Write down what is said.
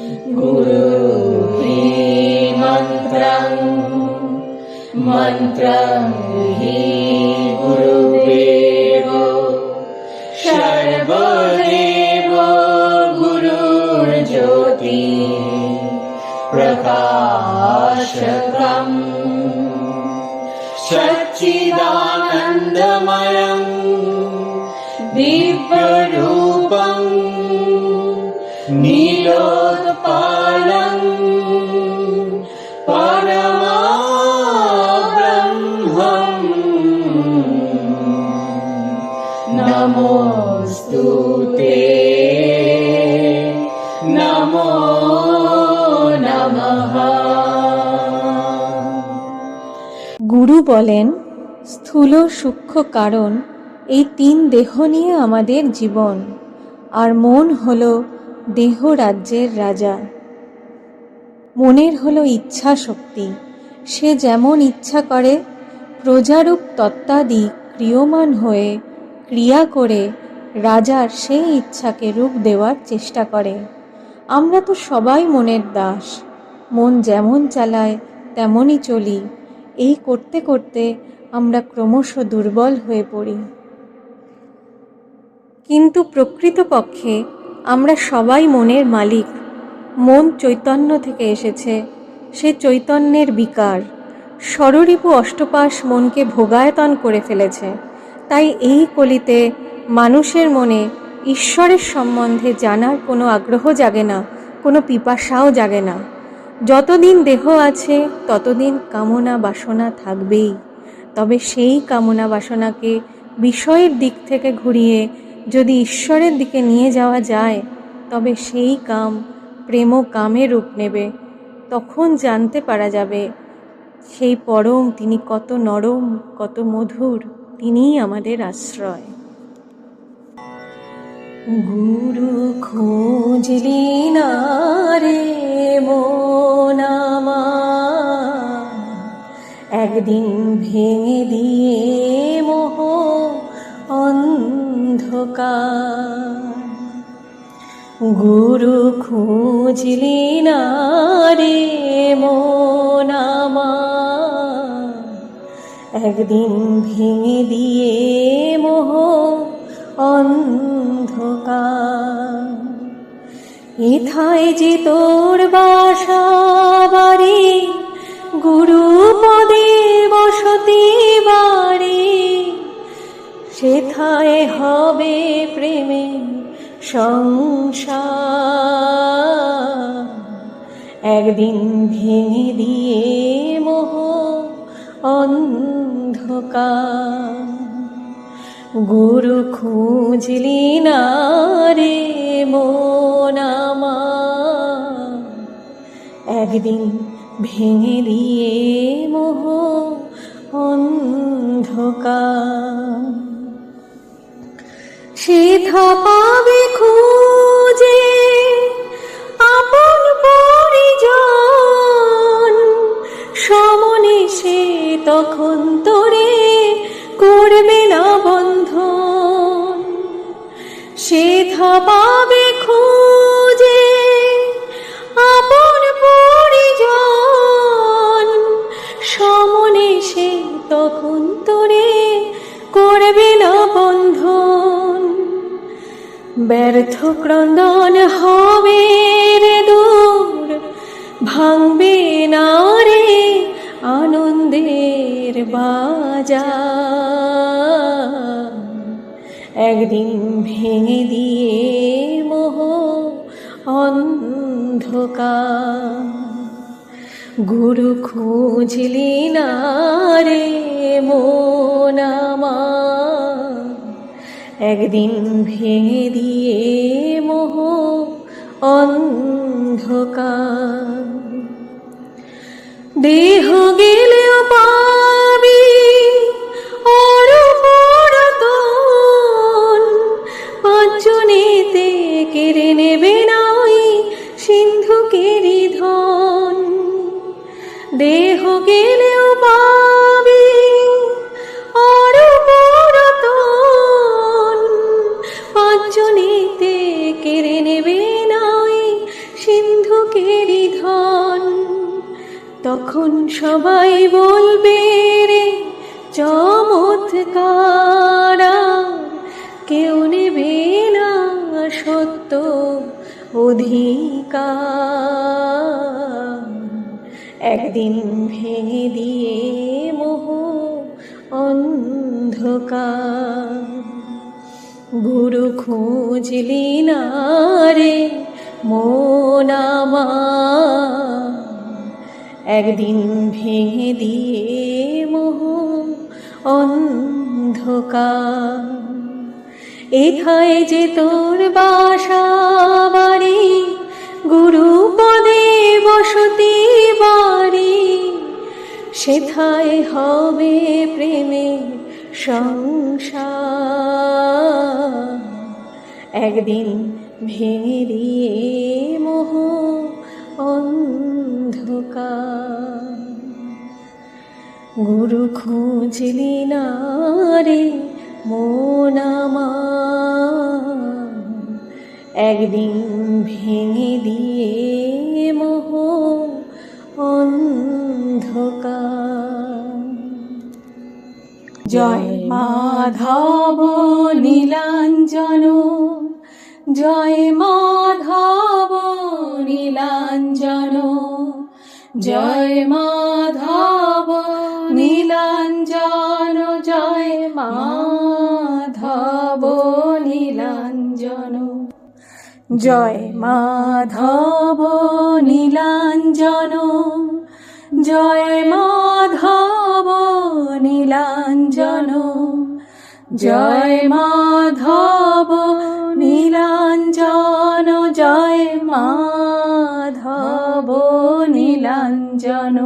गुरु हि मन्त्रं मन्त्रं हि गुरुदेवो सर्वदेवो गुरुर्ज्योति प्रकाशकम् सच्चिदानन्दमयं दिव्यरूपं नीलोत्पलं परमब्रह्मं नमोऽस्तु ते नमो नमः। গুরু বলেন, স্থূল সূক্ষ্ম কারণ এই তিন দেহ নিয়ে আমাদের জীবন, আর মন হলো দেহ রাজ্যের রাজা। মনের হলো ইচ্ছা শক্তি, সে যেমন ইচ্ছা করে প্রজারূপ তত্ত্বাদি ক্রিয়মান হয়ে ক্রিয়া করে রাজার সেই ইচ্ছাকে রূপ দেওয়ার চেষ্টা করে। আমরা তো সবাই মনের দাস, মন যেমন চালায় তেমনই চলি। এই করতে করতে আমরা ক্রমশ দুর্বল হয়ে পড়ি। কিন্তু প্রকৃতপক্ষে আমরা সবাই মনের মালিক। মন চৈতন্য থেকে এসেছে, সে চৈতন্যের বিকার। ষড়রিপু অষ্টপাশ মনকে ভোগায়তন করে ফেলেছে। তাই এই কলিতে মানুষের মনে ঈশ্বরের সম্বন্ধে জানার কোনো আগ্রহ জাগে না, কোনো পিপাসাও জাগে না। যতদিন দেহ আছে ততদিন কামনা বাসনা থাকবেই। তবে সেই কামনা বাসনাকে বিষয়ের দিক থেকে ঘুরিয়ে যদি ঈশ্বরের দিকে নিয়ে যাওয়া যায়, তবে সেই কাম প্রেম কামে রূপ নেবে। তখন জানতে পারা যাবে সেই পরম তিনি কত নরম, কত মধুর, তিনিই আমাদের আশ্রয়। গুরু খুঁজলি না রে মন আমার, একদিন ভেঙে দিয়ে মোহ অন্ধকার। গুরু খুঁজলি না রে মন আমার, একদিন ভেঙে দিয়ে মোহ অন্ধকার। এথায় যে তোর বাসা বাড়ি, গুরু পদে বসতি বাড়ি, সেথায় হবে প্রেমে সংসার। একদিন ভেঙে দিয়ে মোহ অন্ধকার। গুরু খুঁজলি না রে মন আমার, একদিন ভেঙে দিয়ে মোহ অন্ধকার। সেথা পাবে খুঁজে আপন পরিজন, সমনে সে তখন তোরে করবে না বন্ধন। সেথা পাবে খুঁজে আপন পরিজন, সমনে সে তখন তোরে করবে না বন্ধন। ব্যর্থ ক্রন্দন হবে রে দূর, ভাঙবে না রে আনন্দের বাজার। একদিন ভেঙে দিয়ে মোহ অন্ধকার। গুরু খুঁজলি না রে মন আমার, একদিন ভেঙে দিয়ে মোহ অন্ধকার। দেহ গেলেও পাবি অরপরতন, পাঁচজনেতে কেড়ে নেবে নাই সিন্ধুকেরই ধন। দেহ গেলেও পাবি অরপরতন, পাঁচজনেতে কেড়ে নেবে নাই সিন্ধু লোকেরই ধন। তখন সবাই বলবে রে চমৎকার, কেউ নেবে না সত্য অধিকার। একদিন ভেঙে দিয়ে মোহ অন্ধকার, গুরু খুঁজলি না রে মন আমার, একদিন ভেঙে দিয়ে মোহ অন্ধকার। এথায় যে তোর বাসা বাড়ি, গুরু পদে বসতি বাড়ি, সেথায় হবে প্রেমের সংসার। একদিন ভেঙে দিয়ে মোহ অন্ধকার, গুরু খুঁজলি না রে মন আমার, একদিন ভেঙে দিয়ে মোহ অন্ধকার। জয় মাধব নীলাঞ্জন, জয় মাধব নীলাঞ্জন, জয় মাধব নীলাঞ্জন, জয় মাধব নীলাঞ্জন, জয় মাধব নীলাঞ্জন, জয় মাধব নীলাঞ্জন, জয় মাধব নীলাঞ্জন, জয় মাধব নীলাঞ্জন।